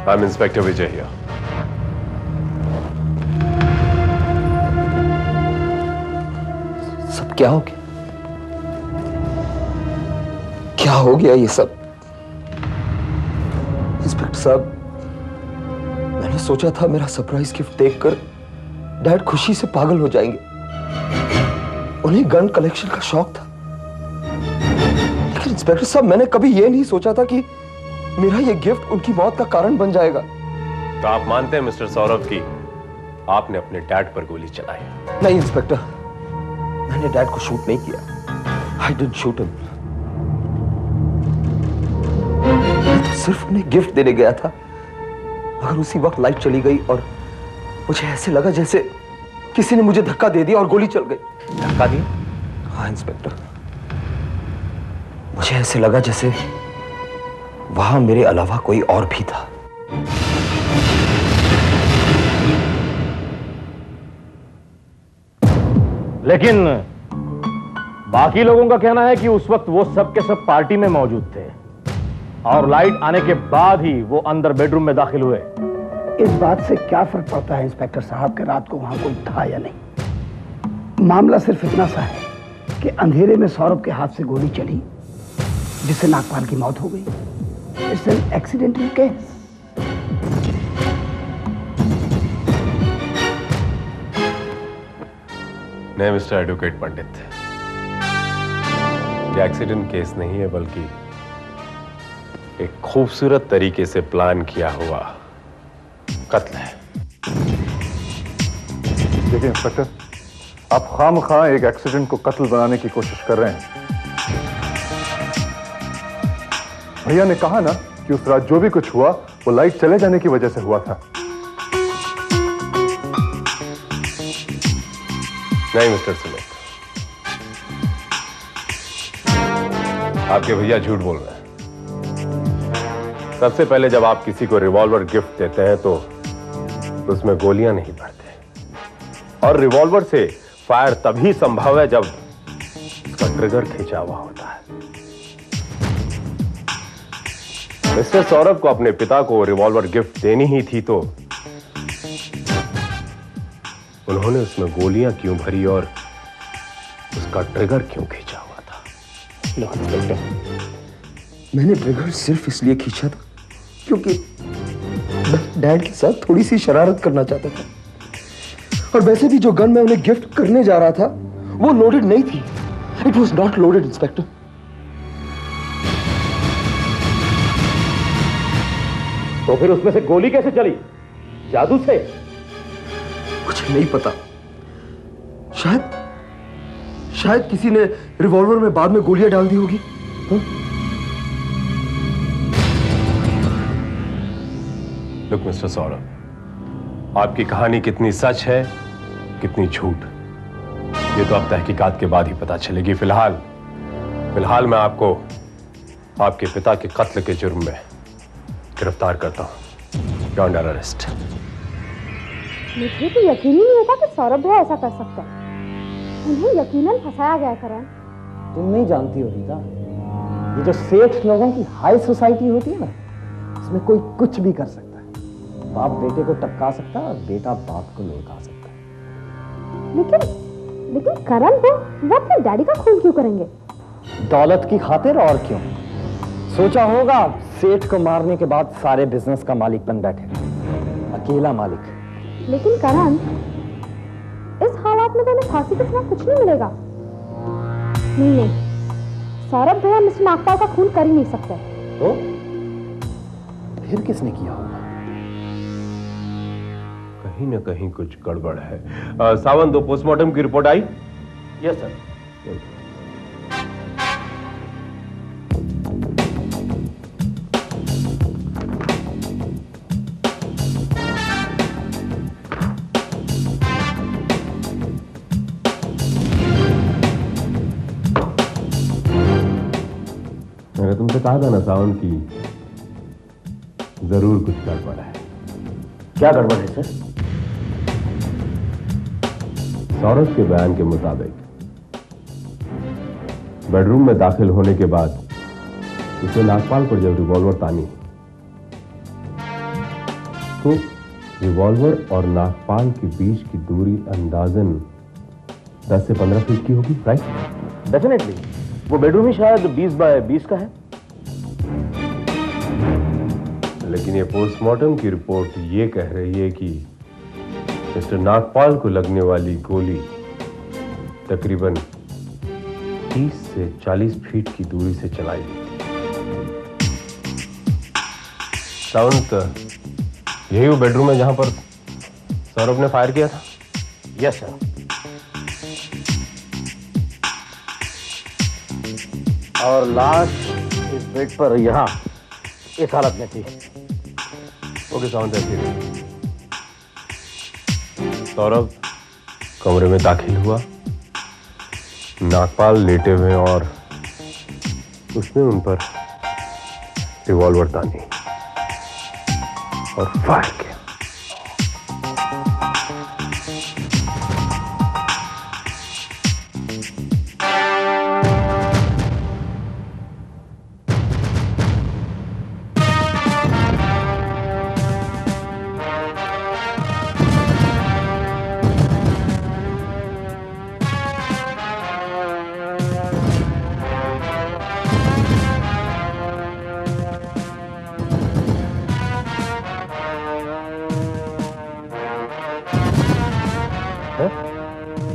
I'm Inspector Vijay here. सब क्या हो गया? क्या हो गया ये सब? इंस्पेक्टर साहब, मैंने सोचा था मेरा सरप्राइज गिफ्ट देखकर डैड खुशी से पागल हो जाएंगे। उन्हें गन कलेक्शन का शौक था। लेकिन इंस्पेक्टर साहब, मैंने कभी यह नहीं सोचा था कि मेरा यह गिफ्ट उनकी मौत का कारण बन जाएगा। तो आप मानते हैं मिस्टर सौरभ की आपने अपने डैड पर गोली चलाई? नहीं इंस्पेक्टर, मैंने डैड को शूट नहीं किया। I didn't shoot him. मैं तो सिर्फ उन्हें गिफ्ट देने गया था, मगर उसी वक्त लाइट चली गई और मुझे ऐसे लगा जैसे किसी ने मुझे धक्का दे दिया और गोली चल गई। धक्का दिया? हाँ इंस्पेक्टर, मुझे ऐसे लगा जैसे वहां मेरे अलावा कोई और भी था। लेकिन बाकी लोगों का कहना है कि उस वक्त वो सब के सब पार्टी में मौजूद थे और लाइट आने के बाद ही वो अंदर बेडरूम में दाखिल हुए। इस बात से क्या फर्क पड़ता है इंस्पेक्टर साहब कि रात को वहां कोई था या नहीं? मामला सिर्फ इतना सा है कि अंधेरे में सौरभ के हाथ से गोली चली, जिससे नागपाल की मौत हो गई। It's an accidental case. नहीं मिस्टर एडवोकेट पंडित, ये एक्सीडेंट केस नहीं है, बल्कि एक खूबसूरत तरीके से प्लान किया हुआ कत्ल है। देखिए इंस्पेक्टर, आप खामखा एक एक्सीडेंट को कत्ल बनाने की कोशिश कर रहे हैं। भैया ने कहा ना कि उस रात जो भी कुछ हुआ वो लाइट चले जाने की वजह से हुआ था। नहीं मिस्टर सुमित, आपके भैया झूठ बोल रहे हैं। सबसे पहले जब आप किसी को रिवॉल्वर गिफ्ट देते हैं तो उसमें गोलियां नहीं भरते, और रिवॉल्वर से फायर तभी संभव है जब उसका ट्रिगर खींचा हुआ होता है। मिस्टर सौरभ को अपने पिता को रिवॉल्वर गिफ्ट देनी ही थी, तो उन्होंने उसमें गोलियां क्यों भरी और उसका ट्रिगर क्यों खींचा हुआ था? लो इंस्पेक्टर, मैंने ट्रिगर सिर्फ इसलिए खींचा था क्योंकि मैं डैड के साथ थोड़ी सी शरारत करना चाहता था, और वैसे भी जो गन मैं उन्हें गिफ्ट करने जा रहा था वो लोडेड नहीं थी। It was not loaded inspector. तो फिर उसमें से गोली कैसे चली? जादू से? मुझे नहीं पता, शायद किसी ने रिवॉल्वर में बाद में गोलियां डाल दी होगी। लुक मिस्टर सौरभ, आपकी कहानी कितनी सच है कितनी झूठ, ये तो अब तहकीकात के बाद ही पता चलेगी। फिलहाल मैं आपको आपके पिता के कत्ल के जुर्म में गिरफ्तार करता हूं। You are under arrest. मुझे तो यकीन ही नहीं होता कि सौरभ भैया ऐसा कर सकता है। उन्हें यकीनन फंसाया गया करण। तुम नहीं जानती हो रीता, ये जो सेठ लोगों की हाई सोसाइटी होती है ना, इसमें कोई कुछ भी कर सकता है। बाप बेटे को टपका सकता है और बेटा बाप को लौटा सकता है। लेकिन करण वो अपने डैडी का खून क्यों करेंगे? दौलत की खातिर, और क्यों? सोचा होगा सेठ को मारने के बाद सारे बिजनेस का मालिक बन बैठे, अकेला मालिक। लेकिन करण, इस हालात में तो उन्हें फांसी के सिवा कुछ नहीं मिलेगा। नहीं, सौरभ भैया मिस्टर नागपाल का खून कर ही नहीं सकते। तो फिर किसने किया होगा? कहीं ना कहीं कुछ गड़बड़ है। सावंत, दो पोस्टमार्टम की रिपोर्ट आई? Yes sir. मैंने तुमसे कहा था ना सावंत की जरूर कुछ गड़बड़ है। क्या गड़बड़ है सर? सौरभ के बयान के मुताबिक बेडरूम में दाखिल होने के बाद उसे नागपाल पर जब रिवॉल्वर तानी तो रिवॉल्वर और नागपाल के बीच की दूरी अंदाजन 10 से 15 फीट की होगी, राइट? डेफिनेटली। वो बेडरूम ही शायद 20 बाय 20 का है। लेकिन ये पोस्टमार्टम की रिपोर्ट ये कह रही है कि मिस्टर नागपाल को लगने वाली गोली तकरीबन 30 से 40 फीट की दूरी से चलाई गई। सावंत, यही वो बेडरूम है जहां पर सौरभ ने फायर किया था? Yes sir. और लाश इस बेड पर यहां इस हालत में थी। ओके सावंत, ऐसे सौरभ कमरे में दाखिल हुआ, नागपाल लेटे हुए और उसने उन पर रिवॉल्वर तानी और फायर किया।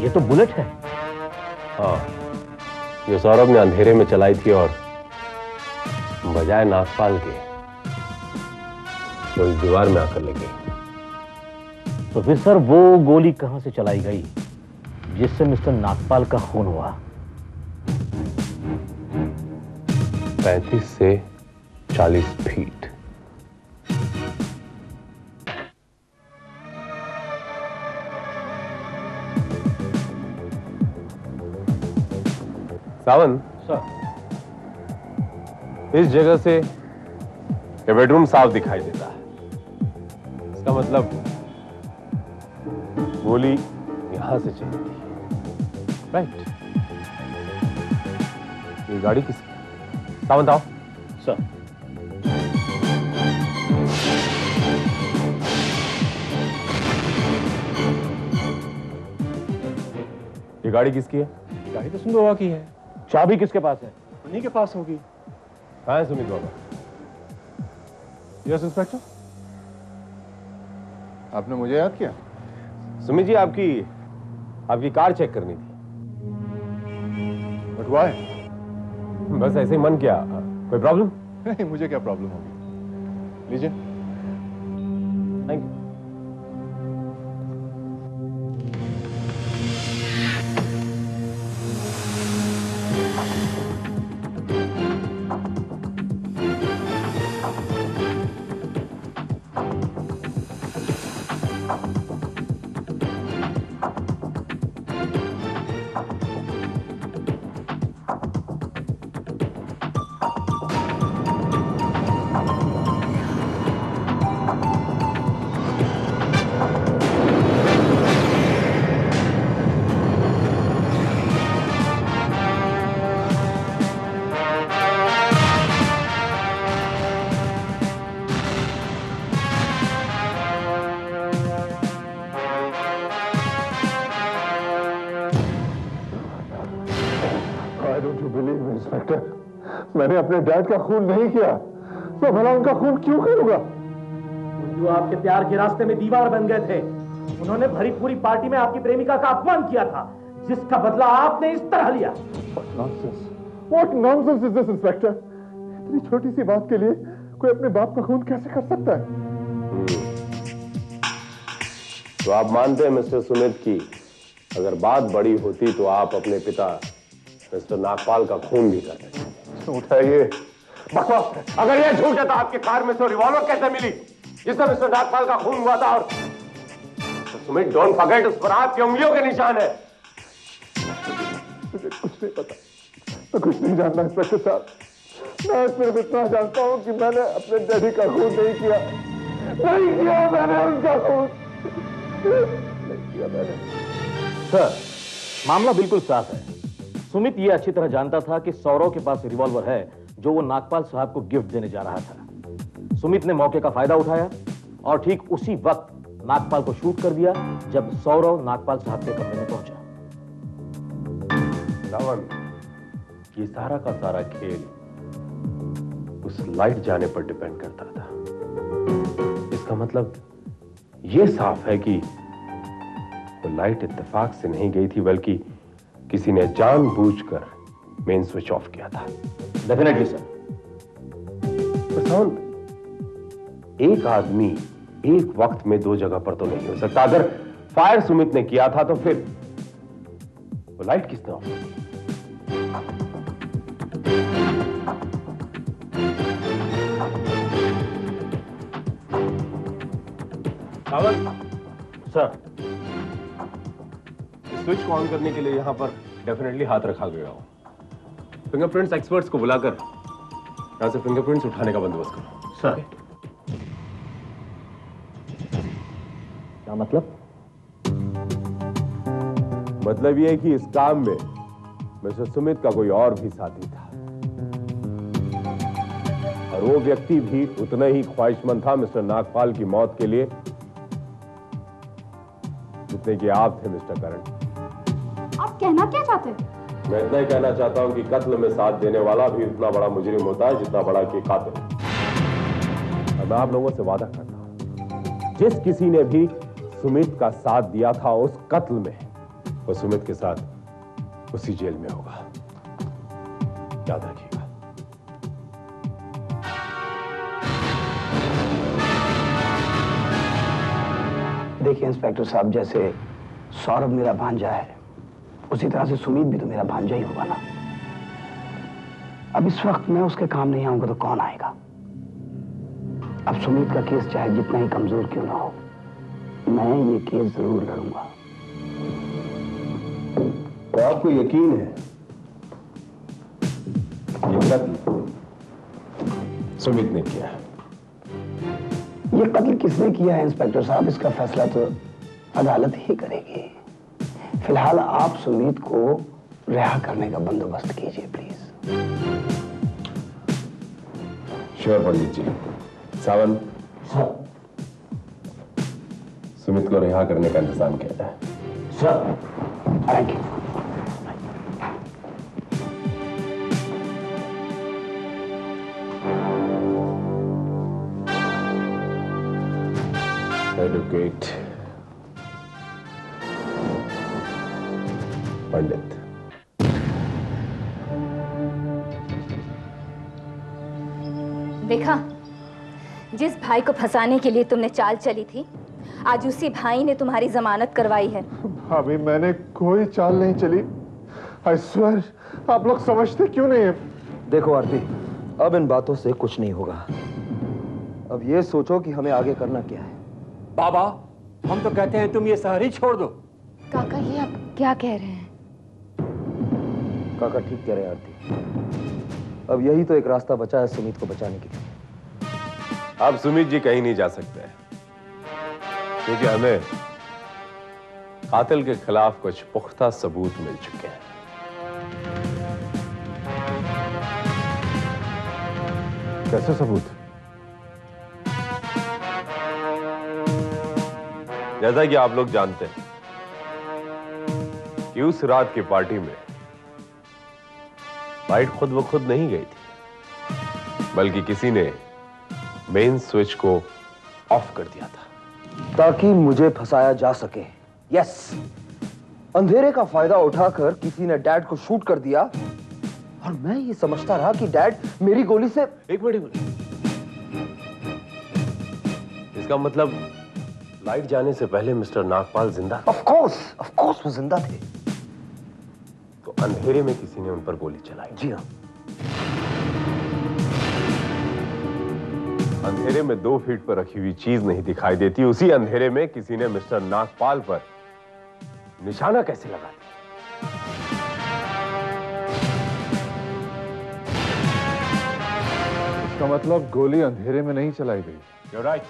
ये तो बुलेट है। हाँ, जो सौरभ ने अंधेरे में चलाई थी और बजाय नागपाल के तो इस दीवार में आकर लगी। तो फिर सर वो गोली कहां से चलाई गई जिससे मिस्टर नागपाल का खून हुआ? 35 से 40 फीट। सावंत सर, इस जगह से ये बेडरूम साफ दिखाई देता है। इसका मतलब गोली यहां से चली थी, राइट? ये गाड़ी किसकी? सावंत आओ। सर, ये गाड़ी किसकी है? गाड़ी तो सुंदरवा की है। चाबी किसके पास है? उन्हीं के पास होगी। कहाँ है सुमित बाबा? यस इंस्पेक्टर, आपने मुझे याद किया? सुमित जी, आपकी कार चेक करनी थी। But why? बस ऐसे ही मन किया। कोई प्रॉब्लम? नहीं, मुझे क्या प्रॉब्लम होगी। लीजिए। Thank you. इंस्पेक्टर, मैंने अपने डैड का खून नहीं किया, तो भला उनका खून क्यों करूंगा? जो आपके प्यार के रास्ते में दीवार बन गए थे, उन्होंने भरी पूरी पार्टी में आपकी प्रेमिका का अपमान किया था, जिसका बदला आपने इस तरह लिया। What nonsense is this, inspector? इतनी छोटी सी बात के लिए कोई अपने बाप का खून कैसे कर सकता है? तो आप मानते हैं मिस्टर सुमित की अगर बात बड़ी होती तो आप अपने पिता मिस्टर नागपाल का खून भी करते? उठाइए। बकवास! अगर यह झूठ है तो आपके कार में से रिवॉल्वर कैसे मिली जिससे मिस्टर नागपाल का खून हुआ था? और तो सुमित, डोंट फॉरगेट, उस पर आपकी उंगलियों के निशान है। मुझे कुछ नहीं पता, मैं कुछ नहीं जानता इंस्पेक्टर साहब। मैं सिर्फ इतना जानता हूं कि मैंने अपने डैडी का खून नहीं किया मैंने उनका खून नहीं किया मैंने। सर, मामला बिल्कुल साफ है। सुमित ये अच्छी तरह जानता था कि सौरव के पास रिवॉल्वर है जो वो नागपाल साहब को गिफ्ट देने जा रहा था। सुमित ने मौके का फायदा उठाया और ठीक उसी वक्त नागपाल को शूट कर दिया जब सौरव नागपाल साहब के कमरे में पहुंचा। रावण, ये सारा का सारा खेल उस लाइट जाने पर डिपेंड करता था। इसका मतलब यह साफ है कि वो लाइट इत्तेफाक से नहीं गई थी, बल्कि किसी ने जानबूझकर मेन स्विच ऑफ किया था। Definitely sir. एक आदमी एक वक्त में दो जगह पर तो नहीं हो सकता। अगर फायर सुमित ने किया था तो फिर वो लाइट किसने ऑफ की? सर, स्विच को ऑन करने के लिए यहां पर डेफिनेटली हाथ रखा गया हो। फिंगरप्रिंट्स एक्सपर्ट्स को बुलाकर यहां से फिंगरप्रिंट्स उठाने का बंदोबस्त करो। सर। क्या मतलब? मतलब यह है कि इस काम में मिस्टर सुमित का कोई और भी साथी था, और वो व्यक्ति भी उतना ही ख्वाहिशमंद था मिस्टर नागपाल की मौत के लिए जितने कि आप थे मिस्टर करण। आप कहना क्या चाहते हैं? मैं इतना ही कहना चाहता हूं कि कत्ल में साथ देने वाला भी उतना बड़ा मुजरिम होता है जितना बड़ा कि कातिल। और मैं आप लोगों से वादा करता हूं, जिस किसी ने भी सुमित का साथ दिया था उस कत्ल में, वो सुमित के साथ उसी जेल में होगा। याद रखिएगा। देखिए इंस्पेक्टर साहब, जैसे सौरभ मेरा भांजा है, उसी तरह से सुमित भी तो मेरा भांजा ही होगा ना। अब इस वक्त मैं उसके काम नहीं आऊंगा तो कौन आएगा? अब सुमित का केस चाहे जितना ही कमजोर क्यों ना हो, मैं ये केस जरूर लड़ूंगा। तो आपको यकीन है ये कत्ल सुमित ने किया है? ये कत्ल किसने किया है इंस्पेक्टर साहब, इसका फैसला तो अदालत ही करेगी। फिलहाल आप सुमित को रिहा करने का बंदोबस्त कीजिए प्लीज। श्योर पंडित जी। सावंत, सुमित को रिहा करने का इंतजाम किया जाए। Sir, thank you. एडवोकेट पंडित। देखा, जिस भाई को फंसाने के लिए तुमने चाल चली थी, आज उसी भाई ने तुम्हारी जमानत करवाई है। भाभी, मैंने कोई चाल नहीं चली। आई स्वेयर, आप लोग समझते क्यों नहीं है? देखो आरती, अब इन बातों से कुछ नहीं होगा। अब ये सोचो कि हमें आगे करना क्या है। बाबा, हम तो कहते हैं तुम ये शहर ही छोड़ दो। काका, ये आप क्या कह रहे हैं? काका ठीक कह रहे हैं आरती। अब यही तो एक रास्ता बचा है सुमित को बचाने के लिए। अब सुमित जी कहीं नहीं जा सकते, क्योंकि हमें कातिल के खिलाफ कुछ पुख्ता सबूत मिल चुके हैं। कैसे सबूत? जैसा कि आप लोग जानते हैं कि उस रात की पार्टी में लाइट खुद ब खुद नहीं गई थी, बल्कि किसी ने मेन स्विच को ऑफ कर दिया था ताकि मुझे फंसाया जा सके। यस, अंधेरे का फायदा उठाकर किसी ने डैड को शूट कर दिया, और मैं ये समझता रहा कि डैड मेरी गोली से। एक मिनट, इसका मतलब लाइट जाने से पहले मिस्टर नागपाल जिंदा थे? ऑफ कोर्स वो जिंदा थे। तो अंधेरे में किसी ने उन पर गोली चलाई? जी हाँ। अंधेरे में 2 फीट पर रखी हुई चीज नहीं दिखाई देती, उसी अंधेरे में किसी ने मिस्टर नागपाल पर निशाना कैसे लगा दिया? इसका मतलब गोली अंधेरे में नहीं चलाई गई। You're right.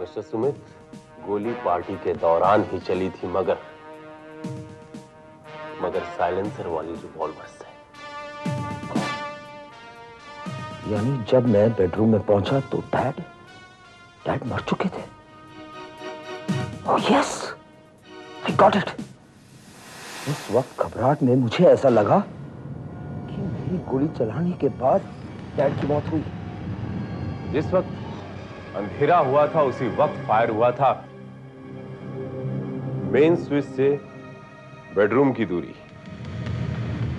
मिस्टर सुमित, गोली पार्टी के दौरान ही चली थी, मगर साइलेंसर वाली रिवॉल्वर से। यानी जब मैं बेडरूम में पहुंचा तो डैड मर चुके थे। Oh yes, I got it. उस वक्त घबराहट में मुझे ऐसा लगा कि मेरी गोली चलाने के बाद डैड की मौत हुई। जिस वक्त अंधेरा हुआ था उसी वक्त फायर हुआ था। मेन स्विच से बेडरूम की दूरी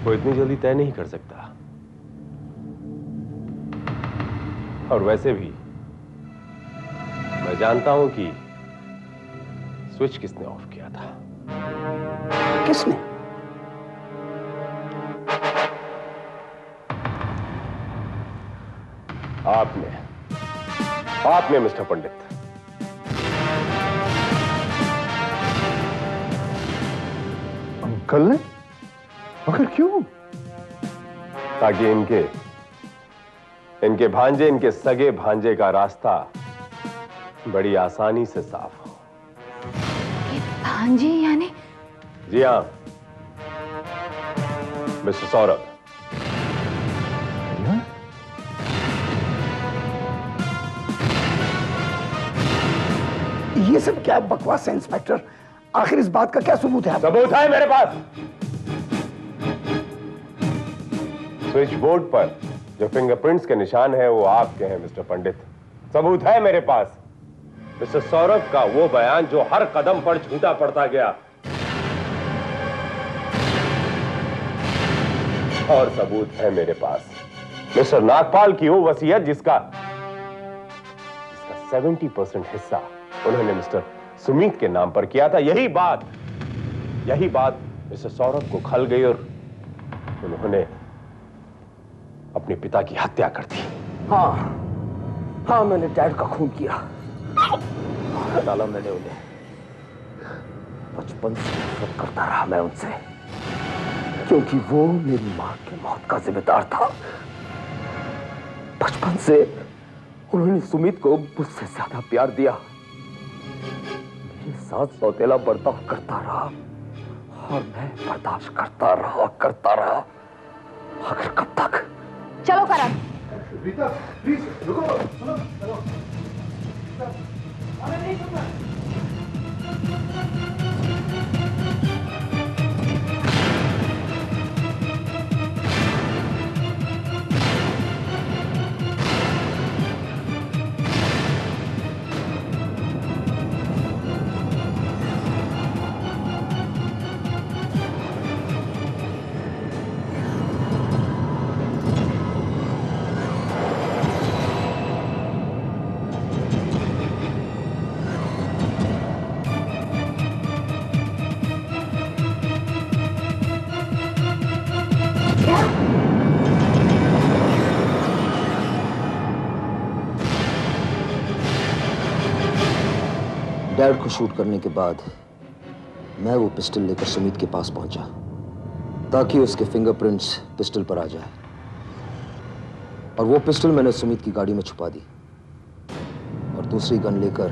वो इतनी जल्दी तय नहीं कर सकता। और वैसे भी मैं जानता हूं कि स्विच किसने ऑफ किया था। किसने? आपने मिस्टर पंडित। अंकल ने? मगर क्यों? ताकि इनके भांजे, इनके सगे भांजे का रास्ता बड़ी आसानी से साफ हो। ये भांजे यानी? जी हां, मिस्टर सौरभ। ये सब क्या बकवास है इंस्पेक्टर? आखिर इस बात का क्या सबूत है? सबूत है मेरे पास। स्विच बोर्ड पर जो फिंगरप्रिंट्स के निशान है वो आपके हैं मिस्टर पंडित। सबूत है मेरे पास मिस्टर सौरभ का वो बयान जो हर कदम पर झूठा पड़ता गया। और सबूत है मेरे पास मिस्टर नागपाल की वो वसीयत जिसका 70% हिस्सा उन्होंने मिस्टर सुमित के नाम पर किया था। यही बात मिस्टर सौरभ को खल गई और उन्होंने अपने पिता की हत्या कर दी। हाँ, मैंने डैड का खून किया। डाला मैंने उन्हें। बचपन से नफरत करता रहा मैं उनसे, क्योंकि वो मेरी मां की मौत का जिम्मेदार था। बचपन से उन्होंने सुमित को मुझसे ज्यादा प्यार दिया। मेरे साथ सौतेला बर्ताव करता रहा और मैं बर्दाश्त करता रहा। आखिर कब तक? चलो करण। रीता प्लीज रुको, चलो। डैड को शूट करने के बाद मैं वो पिस्टल लेकर सुमित के पास पहुंचा ताकि उसके फिंगरप्रिंट्स पिस्टल पर आ जाए। और वो पिस्टल मैंने सुमित की गाड़ी में छुपा दी और दूसरी गन लेकर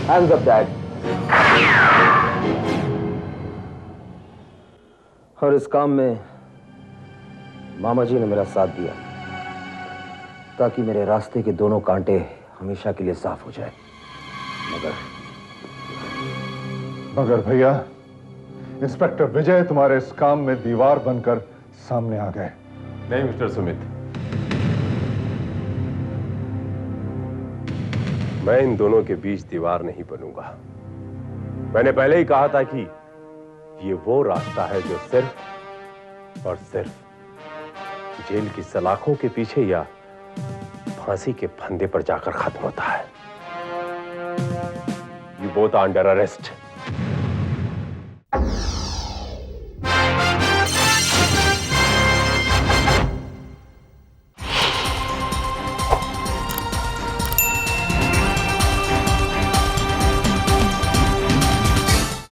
हैंड्स अप डैड। और इस काम में मामा जी ने मेरा साथ दिया ताकि मेरे रास्ते के दोनों कांटे हमेशा के लिए साफ हो जाए। मगर भैया, इंस्पेक्टर विजय तुम्हारे इस काम में दीवार बनकर सामने आ गए। नहीं मिस्टर सुमित, मैं इन दोनों के बीच दीवार नहीं बनूंगा। मैंने पहले ही कहा था कि ये वो रास्ता है जो सिर्फ और सिर्फ जेल की सलाखों के पीछे या फांसी के फंदे पर जाकर खत्म होता है। You both are under arrest.